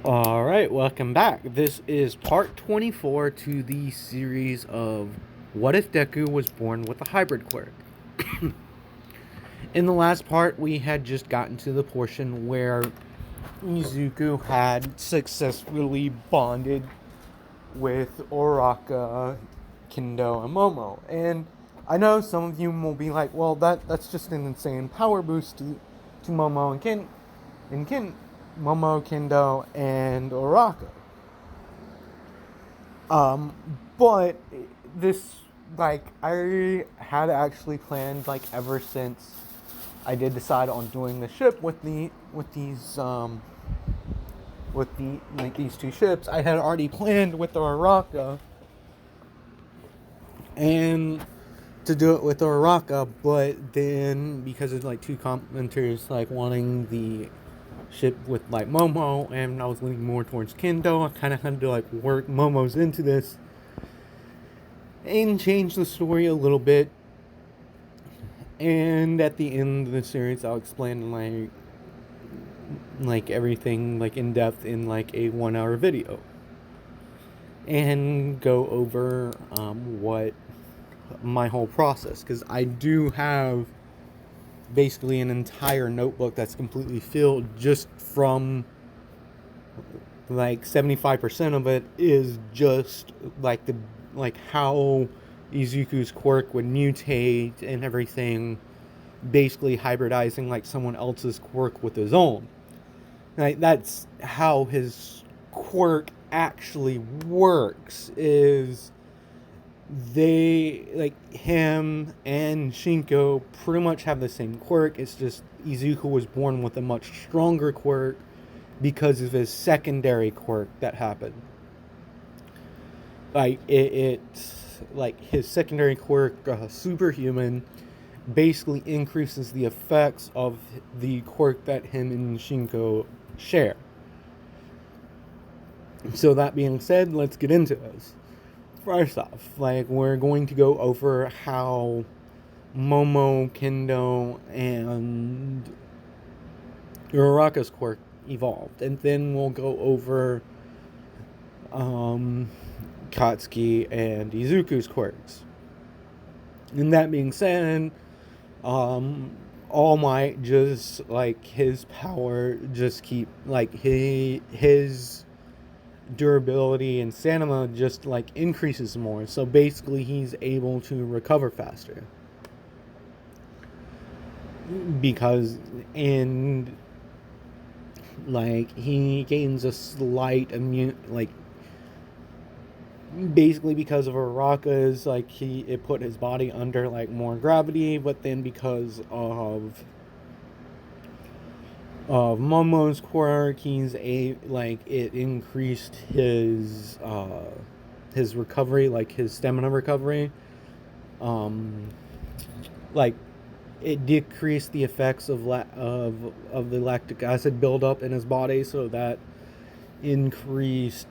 Alright, welcome back. This is part 24 to the series of What If Deku Was Born with a Hybrid Quirk? In the last part, we had just gotten to the portion where Izuku had successfully bonded with Oraka, Kendo, and Momo. And I know some of you will be like, well, that's just an insane power boost to Momo Momo, Kendo, and Oraka. But this, I had actually planned, ever since I did decide on doing the ship with these two ships. I had already planned with the Araka and to do it with the Araka, but then because of two commenters wanting the ship with Momo, and I was leaning more towards Kendo, I kind of had to work Momo's into this and change the story a little bit. And at the end of the series, I'll explain everything in depth in a 1 hour video, and go over what my whole process, because I do have basically an entire notebook that's completely filled just from 75% of it is just how Izuku's quirk would mutate and everything, basically hybridizing someone else's quirk with his own. That's how his quirk actually works. Is him and Shinko pretty much have the same quirk. It's just Izuku was born with a much stronger quirk because of his secondary quirk that happened. His secondary quirk, superhuman, basically increases the effects of the quirk that him and Shinko share. So that being said, let's get into this. First off, we're going to go over how Momo, Kendo, and Uraraka's quirk evolved. And then we'll go over Katsuki and Izuku's quirks. And that being said, All Might just, his power just keep, his durability and stamina just increases more, so basically he's able to recover faster because he gains a slight basically because of Araka's it put his body under more gravity, but then because of Momo's quirk, it increased his recovery, his stamina recovery. It decreased the effects of the lactic acid buildup in his body, so that increased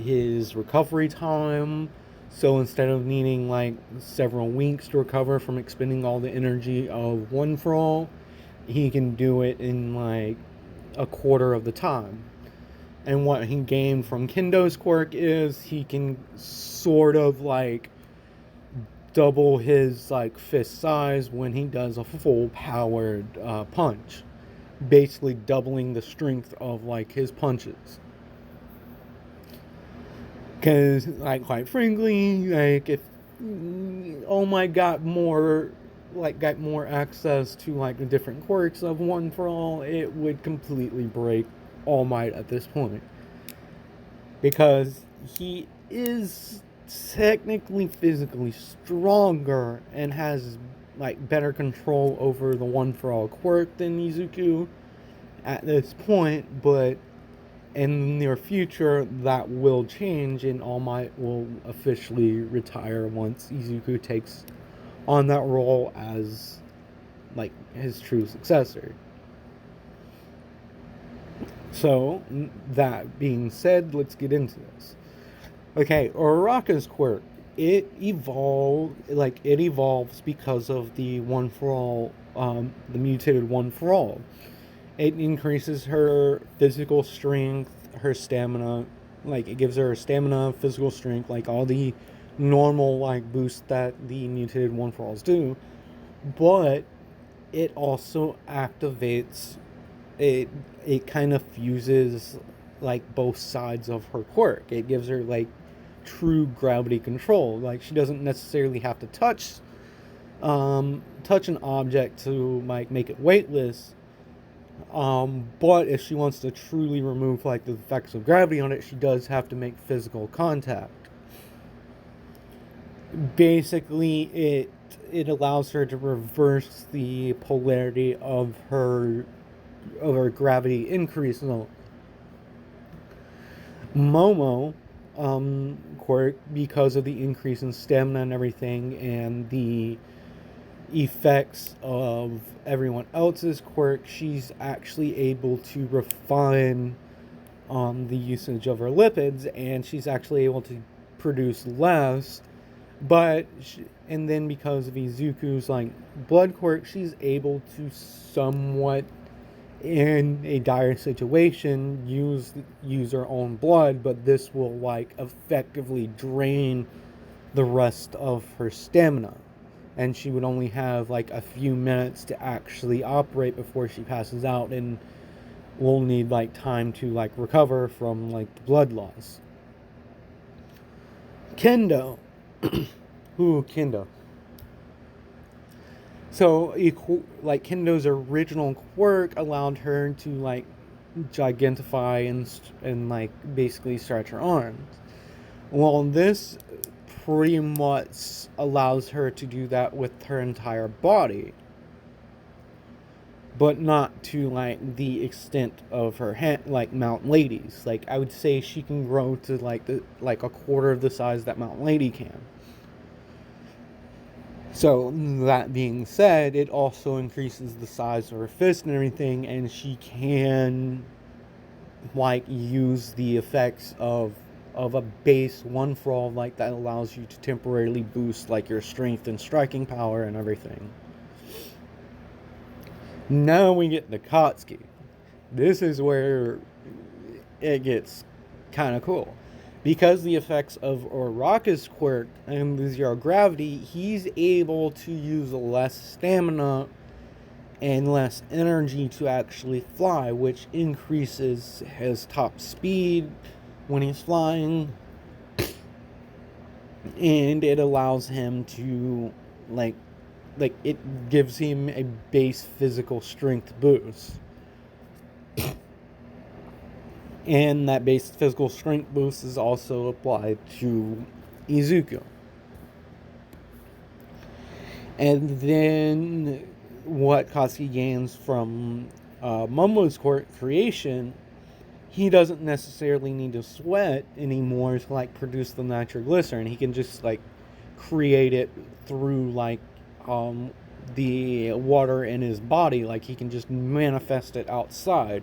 his recovery time. So instead of needing several weeks to recover from expending all the energy of One for All, he can do it in a quarter of the time. And what he gained from Kendo's quirk is he can sort of double his fist size when he does a full powered punch, basically doubling the strength of his punches. Because quite frankly, if All Might got more access to the different quirks of One for All, it would completely break All Might at this point, because he is technically physically stronger and has better control over the One for All quirk than Izuku at this point. But in the near future, that will change, and All Might will officially retire once Izuku takes on that role as his true successor. So that being said, let's get into this. Okay, Uraraka's quirk, it evolves because of the One for All, the mutated One for All. It increases her physical strength, her stamina. Like, it gives her stamina, physical strength, like all the normal like boosts that the mutated one for alls do. But it also activates it. It kind of fuses like both sides of her quirk. It gives her like true gravity control. Like, she doesn't necessarily have to touch an object to like make it weightless. But if she wants to truly remove like the effects of gravity on it, she does have to make physical contact. Basically, it allows her to reverse the polarity of her gravity increase. So, Momo, quirk, because of the increase in stamina and everything, and the effects of everyone else's quirk, she's actually able to refine the usage of her lipids, and she's actually able to produce less. And then because of Izuku's like blood quirk, she's able to somewhat, in a dire situation, use her own blood, but this will like effectively drain the rest of her stamina, and she would only have like a few minutes to actually operate before she passes out, and will need like time to like recover from like the blood loss. Kendo. Ooh, Kendo. So, like, Kendo's original quirk allowed her to like gigantify and like basically stretch her arms. Well, this pretty much allows her to do that with her entire body, but not to like the extent of her hand, like Mountain Lady's. Like, I would say she can grow to like a quarter of the size that Mountain Lady can. So, that being said, it also increases the size of her fist and everything, and she can like use the effects of a base one for all, like, that allows you to temporarily boost like your strength and striking power and everything. Now we get to Katsuki. This is where it gets kind of cool. Because the effects of Uraraka's quirk and the zero gravity, he's able to use less stamina and less energy to actually fly, which increases his top speed when he's flying, and it allows him to like it gives him a base physical strength boost. And that base physical strength boost is also applied to Izuku. And then what Katsuki gains from Momo's quirk creation, he doesn't necessarily need to sweat anymore to like produce the nitroglycerin. He can just like create it through like the water in his body. Like, he can just manifest it outside,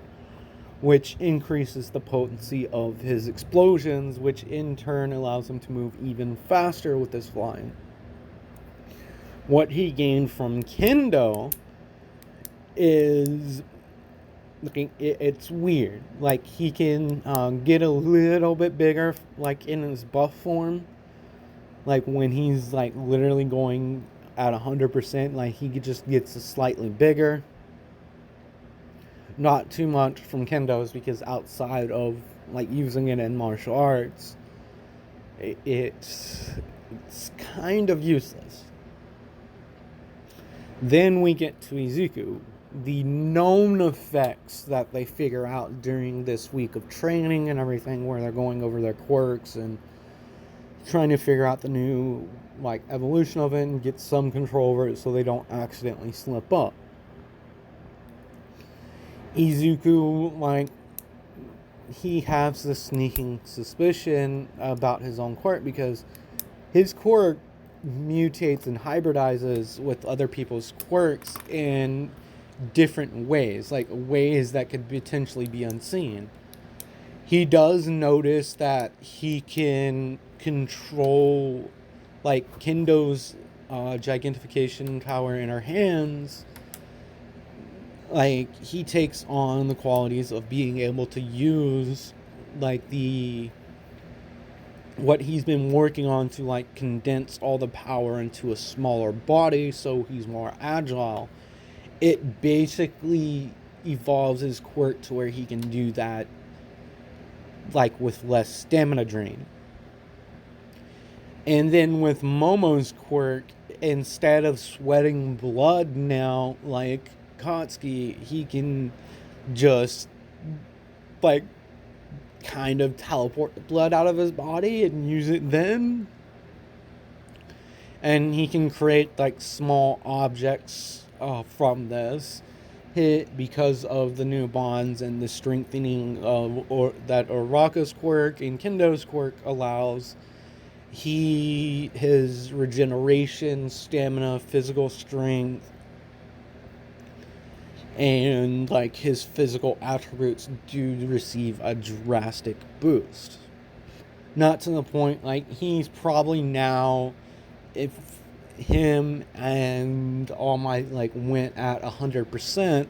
which increases the potency of his explosions, which in turn allows him to move even faster with his flying. What he gained from Kendo is, it's weird. Like, he can get a little bit bigger, like in his buff form. Like, when he's like literally going at 100%, like, he just gets slightly bigger. Not too much from Kendo's, because outside of like using it in martial arts, it's kind of useless. Then we get to Izuku. The known effects that they figure out during this week of training and everything, where they're going over their quirks and trying to figure out the new like evolution of it and get some control over it so they don't accidentally slip up. Izuku, like, he has this sneaking suspicion about his own quirk, because his quirk mutates and hybridizes with other people's quirks in different ways, like ways that could potentially be unseen. He does notice that he can control like Kendo's gigantification power in her hands. Like, he takes on the qualities of being able to use like the what he's been working on to like condense all the power into a smaller body so he's more agile. It basically evolves his quirk to where he can do that like with less stamina drain. And then with Momo's quirk, instead of sweating blood now like Katsuki, he can just like kind of teleport the blood out of his body and use it then. And he can create like small objects from this hit because of the new bonds and the strengthening of that Uraka's quirk and Kendo's quirk allows. His regeneration, stamina, physical strength, and like his physical attributes do receive a drastic boost. Not to the point like he's probably now, if him and All Might like went at 100%,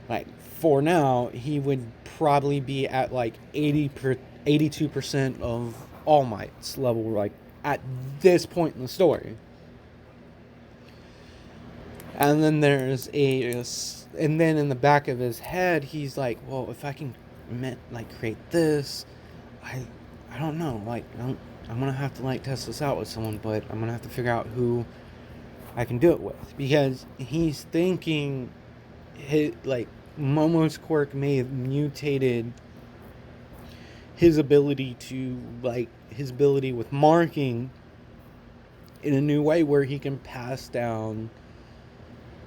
like for now he would probably be at like 82% of All Might's level, like at this point in the story. And then and then in the back of his head, he's like, well, if I can create this, I don't know, like I'm gonna have to like test this out with someone, but I'm gonna have to figure out who I can do it with, because he's thinking Momo's quirk may have mutated his ability with marking in a new way where he can pass down,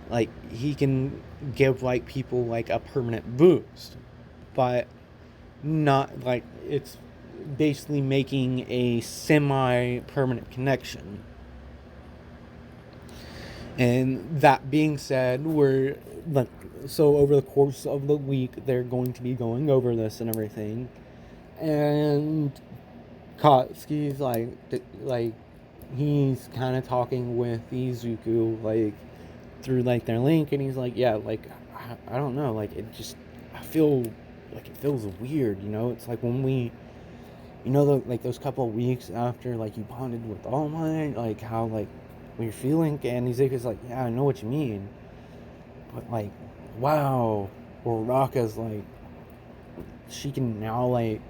like he can give like people like a permanent boost, but not like it's basically making a semi-permanent connection. And that being said, so over the course of the week they're going to be going over this and everything, and Katsuki's like he's kind of talking with Izuku like through like their link, and he's like, yeah, like I don't know, like I feel like it feels weird, you know. It's like when we, you know, like those couple of weeks after like you bonded with All Might, like how like when you're feeling, and Izuku's like, yeah, I know what you mean, but like, wow, or Raka's like, she can now like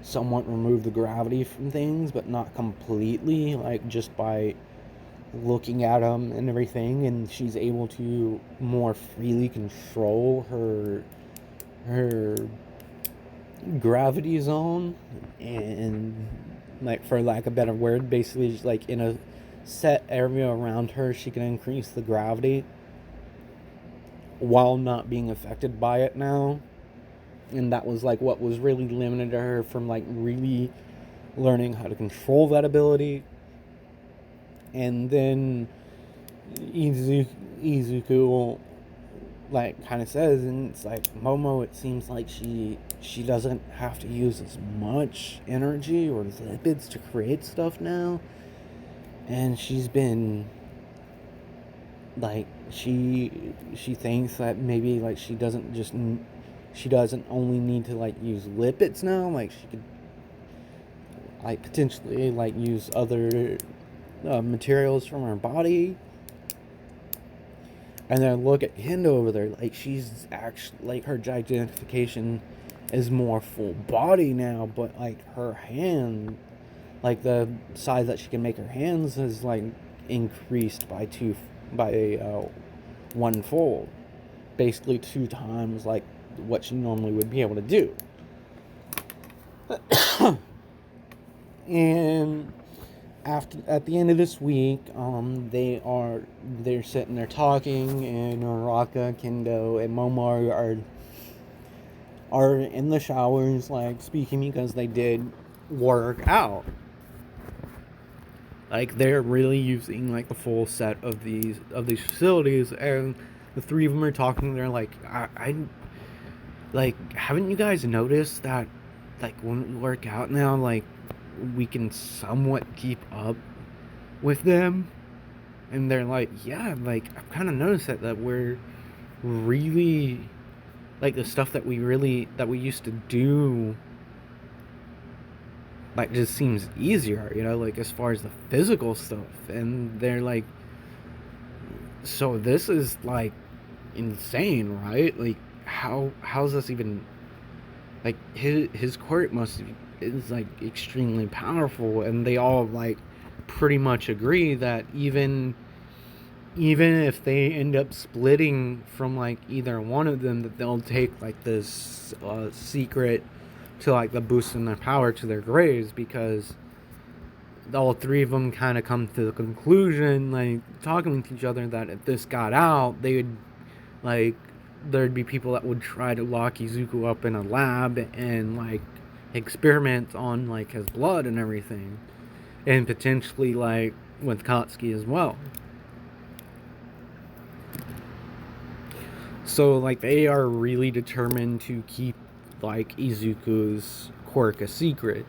somewhat remove the gravity from things, but not completely, like just by looking at them and everything, and she's able to more freely control her gravity zone, and like for lack of a better word, basically just like in a set area around her she can increase the gravity while not being affected by it now. And that was like what was really limited to her from like really learning how to control that ability. And then Izuku like kind of says, and it's like, Momo, it seems like she doesn't have to use as much energy or lipids to create stuff now, and she's been like she thinks that maybe like she doesn't only need to like use lipids now, like she could like potentially like use other materials from her body. And then look at Kendo over there, like she's actually like her gigantification is more full body now, but like her hand, like the size that she can make her hands is like increased by one fold, basically 2 times like what she normally would be able to do. And at the end of this week, they're sitting there talking, and Raka, Kendo, and Momo are in the showers, like speaking, because they did work out. Like they're really using like the full set of these facilities, and the 3 of them are talking. They're like, I like, haven't you guys noticed that like when we work out now, like we can somewhat keep up with them? And they're like, yeah, like I've kind of noticed that we're really like the stuff that we used to do like just seems easier, like as far as the physical stuff. And they're like, so this is like insane, right? Like how's this even, like his quirk must is like extremely powerful, and they all like pretty much agree that even if they end up splitting from like either one of them, that they'll take like this secret to like the boost in their power to their graves, because all three of them kind of come to the conclusion, like talking with each other, that if this got out, they would like there'd be people that would try to lock Izuku up in a lab and like experiment on like his blood and everything, and potentially like with Katsuki as well. So like they are really determined to keep like Izuku's quirk a secret.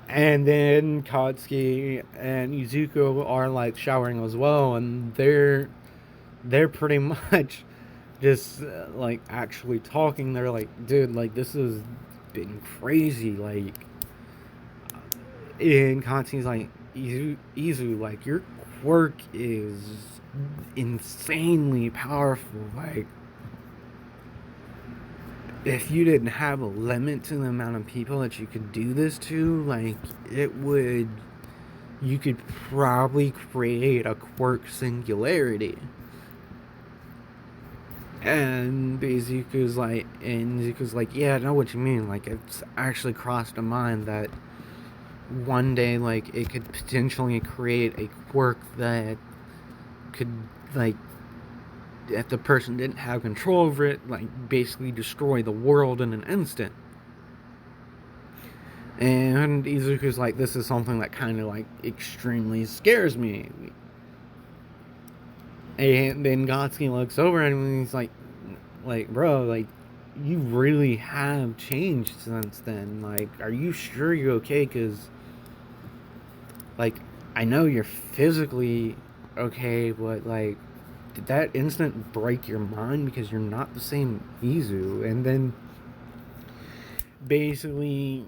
And then Katsuki and Izuku are like showering as well, and they're pretty much just like actually talking. They're like, dude, like this has been crazy. Like, and Katsuki's like, Izu, like your quirk is insanely powerful. Like, if you didn't have a limit to the amount of people that you could do this to, like you could probably create a quirk singularity. And Izuku's like, yeah, I know what you mean. Like, it's actually crossed a mind that one day, like, it could potentially create a quirk that could, like, if the person didn't have control over it, like, basically destroy the world in an instant. And Izuku's like, this is something that kind of, like, extremely scares me. And then Katsuki looks over at him and he's like, bro, like, you really have changed since then. Like, are you sure you're okay? Because, like, I know you're physically okay, but, like, did that instant break your mind? Because you're not the same Izu. And then, basically,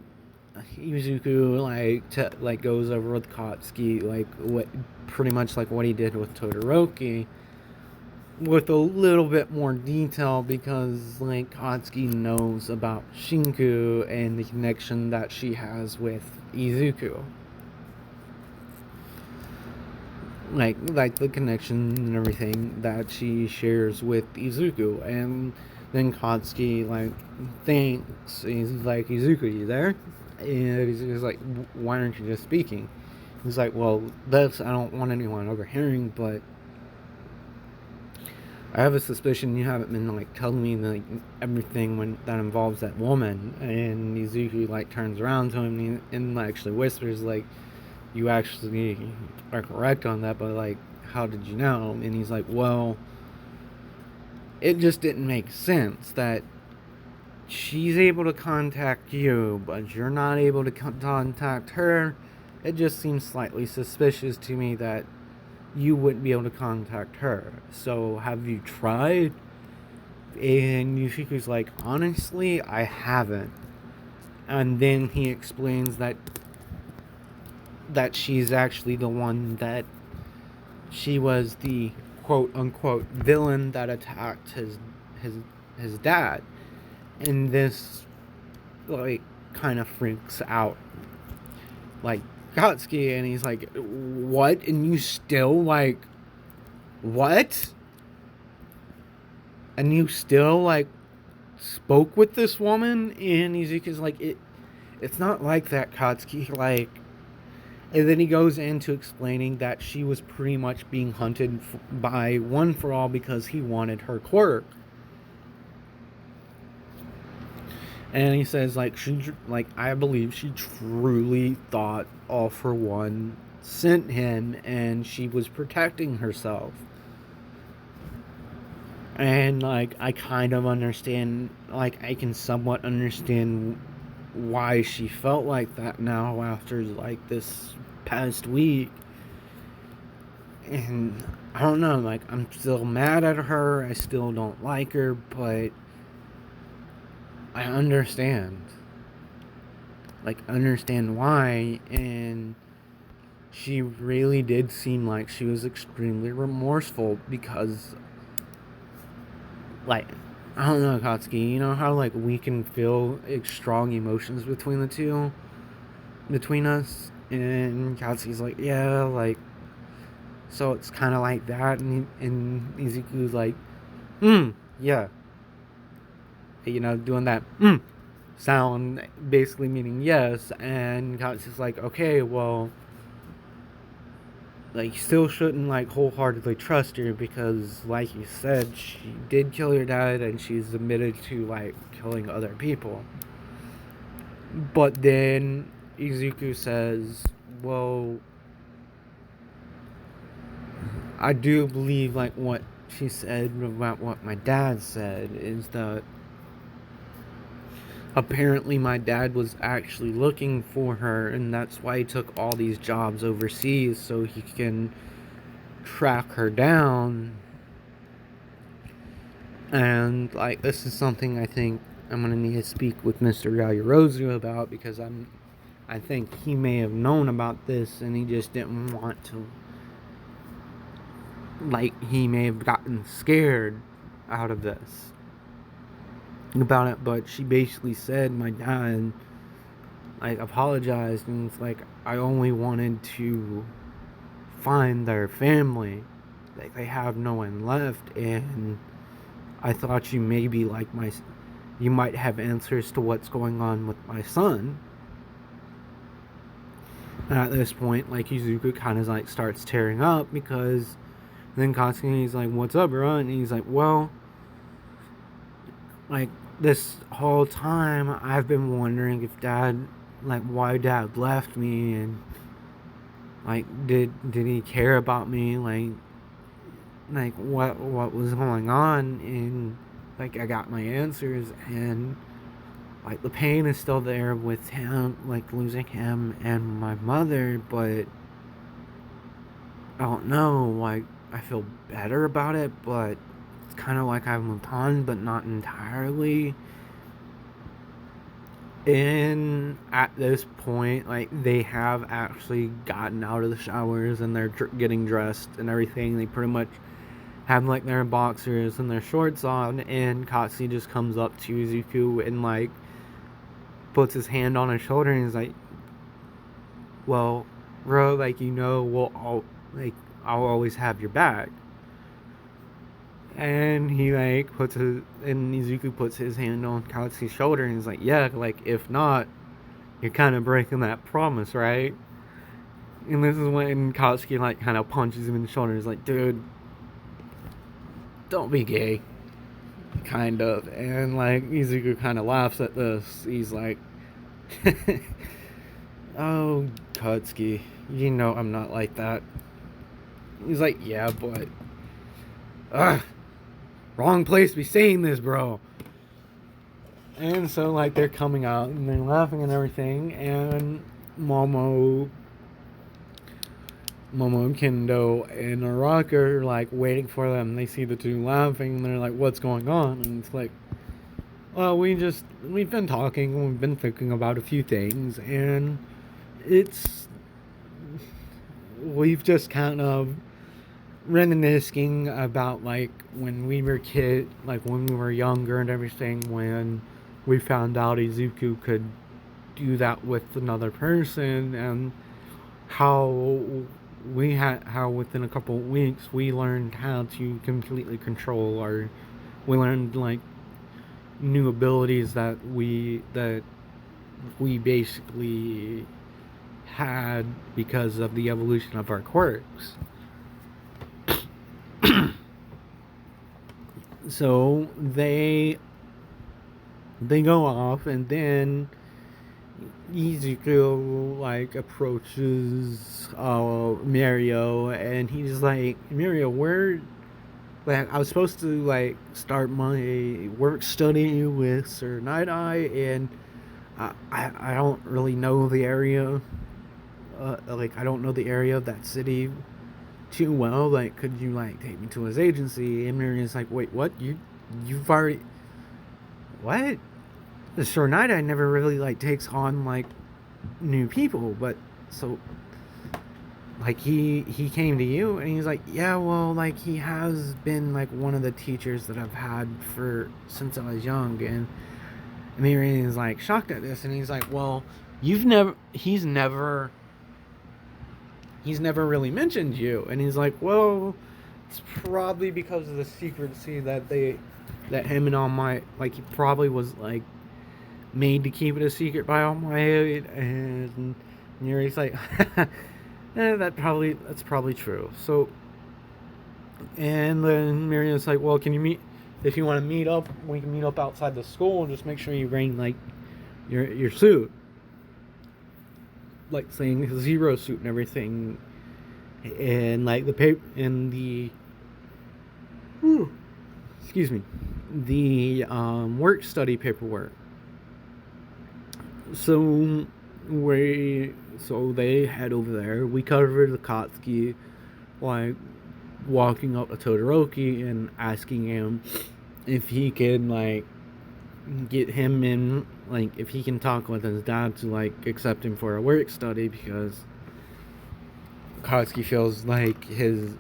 Izuku, like, goes over with Katsuki, like, what, pretty much like what he did with Todoroki, with a little bit more detail, because like Katsuki knows about Shinku and the connection that she has with Izuku, like the connection and everything that she shares with Izuku. And then Katsuki like thinks, he's like, Izuku, you there? And he's like, why aren't you just speaking? He's like, well, this I don't want anyone overhearing, but I have a suspicion you haven't been like telling me like everything that involves that woman. And Izuku like turns around to him and actually whispers like, "You actually are correct on that, but like, how did you know?" And he's like, "Well, it just didn't make sense that she's able to contact you, but you're not able to contact her. It just seems slightly suspicious to me that you wouldn't be able to contact her. So have you tried?" And Yushiku's like, honestly, I haven't. And then he explains that she's actually the one, that she was the quote unquote villain that attacked his dad. And this like kind of freaks out like Katsuki, and he's like, what? And you still like, what? And you still like spoke with this woman? And Izuku's like, it's not like that, Katsuki. Like, and then he goes into explaining that she was pretty much being hunted by One for All because he wanted her quirk. And he says, like, I believe she truly thought All for One sent him, and she was protecting herself. And, like, I kind of understand, like, I can somewhat understand why she felt like that now after, like, this past week. And I don't know, like, I'm still mad at her, I still don't like her, but I understand. like understand why, and she really did seem like she was extremely remorseful because, like, I don't know, Katsuki, you know how, like, we can feel strong emotions between us? And Katsuki's like, yeah, like, so it's kind of like that, and Izuku's like, yeah, you know, doing that, sound, basically meaning yes, and Katsuki's like, okay, well, like, you still shouldn't, like, wholeheartedly trust her because, like you said, she did kill your dad and she's admitted to, like, killing other people. But then Izuku says, well, I do believe, like, what she said about what my dad said is that apparently my dad was actually looking for her, and that's why he took all these jobs overseas so he can track her down. And, like, this is something I think I'm gonna need to speak with Mr. Yaoyorozu about, because I think he may have known about this and he just didn't want to, like, he may have gotten scared out of this about it. But she basically said my dad, like, apologized, and it's like, I only wanted to find their family, like, they have no one left, and I thought you maybe, like, you might have answers to what's going on with my son. And at this point, like, Izuku kind of, like, starts tearing up, because then Katsuki's like, what's up, bro? And he's like, well, like, this whole time I've been wondering if dad, like, why dad left me, and, like, did he care about me, like what was going on? And, like, I got my answers, and, like, the pain is still there with him, like, losing him and my mother, but I don't know, like, I feel better about it, but it's kind of like I've moved on, but not entirely. And at this point, like, they have actually gotten out of the showers and they're getting dressed and everything. They pretty much have, like, their boxers and their shorts on, and Katsuki just comes up to Izuku and, like, puts his hand on his shoulder and he's like, well, bro, like, you know, I'll always have your back. And he, like, and Izuku puts his hand on Katsuki's shoulder and he's like, yeah, like, if not, you're kind of breaking that promise, right? And this is when Katsuki, like, kind of punches him in the shoulder. He's like, dude, don't be gay. Kind of. And, like, Izuku kind of laughs at this. He's like, oh, Katsuki, you know I'm not like that. He's like, yeah, but wrong place to be saying this, bro. And so, like, they're coming out and they're laughing and everything, and Momo and Kendo and Araka are, like, waiting for them. They see the two laughing and they're like, what's going on? And it's like, well, we've been talking, we've been thinking about a few things, and we've just kind of reminiscing about, like, when we were when we were younger and everything, when we found out Izuku could do that with another person, and how within a couple of weeks we learned how to completely we learned, like, new abilities that we basically had because of the evolution of our quirks. So they go off, and then Izuku, like, approaches Mirio, and he's like, Mirio, where, like, I was supposed to, like, start my work study with Sir Night-Eye, and I don't really know the area, like, I don't know the area of that city too well, like, could you, like, take me to his agency? And Mirio's like, wait, what? You've already, what? The Sir Night-Eye never really, like, takes on, like, new people, but so like he came to you and he's like, yeah, well, like he has been like one of the teachers that I've had for since I was young. And Miriam's like shocked at this, and he's like, well, he's never really mentioned you. And he's like, well, it's probably because of the secrecy that him and All Might, like, he probably was like made to keep it a secret by All Might. And Yuri's like, that's probably true. So, and then Miriam's like, well, can you meet, if you want to meet up, we can meet up outside the school, and just make sure you bring like your suit, like saying his zero suit and everything, and like the paper and the excuse me, the work study paperwork. So they head over there. We cover the Katsuki, like walking up to Todoroki and asking him if he can like get him in, like if he can talk with his dad to like accept him for a work study, because Katsuki feels like his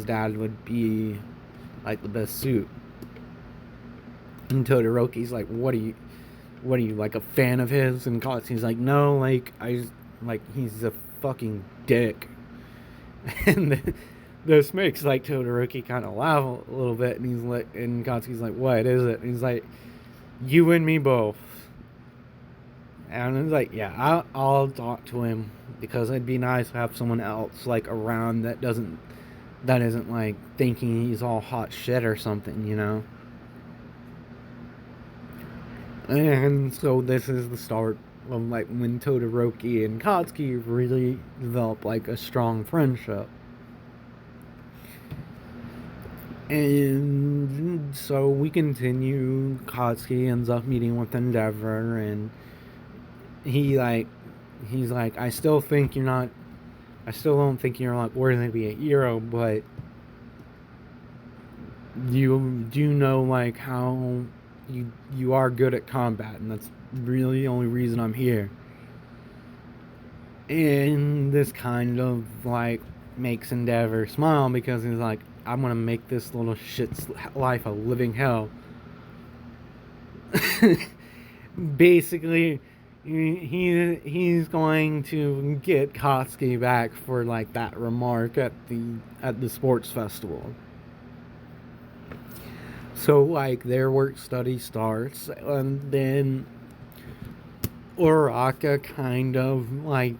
dad would be like the best suit. And Todoroki's like, what are you like a fan of his? And Katsuki's like, no, like he's a fucking dick. And this makes like Todoroki kind of laugh a little bit, and he's like, and Katsuki's like, what is it? And he's like, you and me both. And it's like, yeah, I'll talk to him, because it'd be nice to have someone else like around that isn't like thinking he's all hot shit or something, you know. And so this is the start of like when Todoroki and Katsuki really develop like a strong friendship. And so we continue. Katsuki ends up meeting with Endeavor, and he's like, I still don't think you're like worthy to be a hero, but you do know like how you are good at combat, and that's really the only reason I'm here. And this kind of like makes Endeavor smile, because he's like, I'm gonna make this little shit's life a living hell. Basically, he's going to get Katsuki back for like that remark at the sports festival. So like their work study starts, and then Uraraka kind of like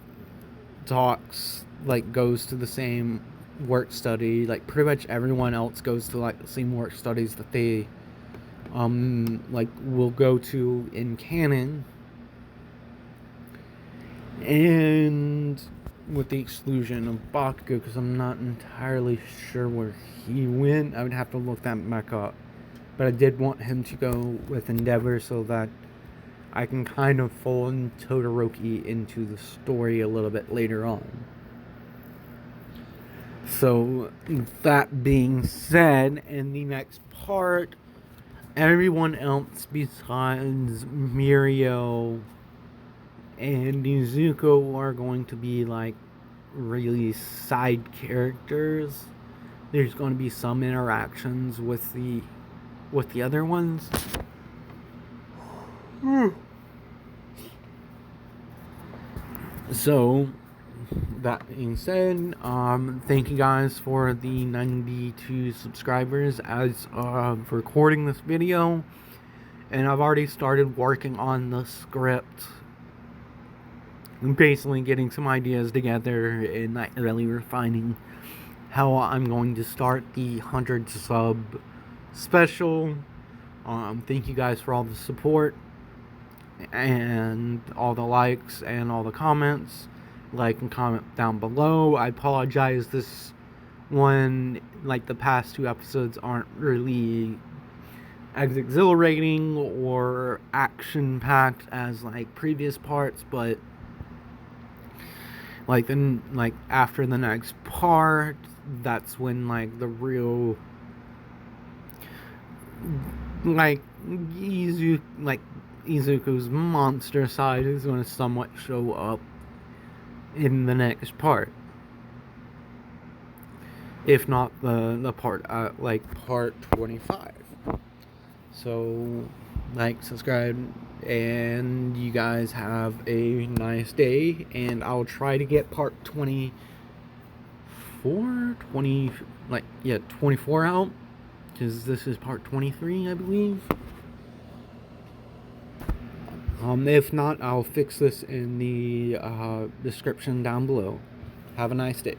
talks, like goes to the same work study, like pretty much everyone else goes to like the same work studies that they like will go to in canon, and with the exclusion of Bakugo, because I'm not entirely sure where he went. I would have to look that back up, but I did want him to go with Endeavor so that I can kind of fold Todoroki into the story a little bit later on. So, that being said, in the next part, everyone else besides Mirio and Izuku are going to be like really side characters. There's going to be some interactions with the other ones. So, that being said, thank you guys for the 92 subscribers as of recording this video. And I've already started working on the script. I'm basically getting some ideas together and not really refining how I'm going to start the 100 sub special. Thank you guys for all the support and all the likes and all the comments. Like and comment down below. I apologize, this one, like the past two episodes, aren't really as exhilarating or action packed as like previous parts, but like then like after the next part, that's when like the real like easy, like Izuku's monster side is going to somewhat show up in the next part. If not the part, like part 25. So, like, subscribe, and you guys have a nice day, and I'll try to get part 24 out, because this is part 23, I believe. If not, I'll fix this in the description down below. Have a nice day.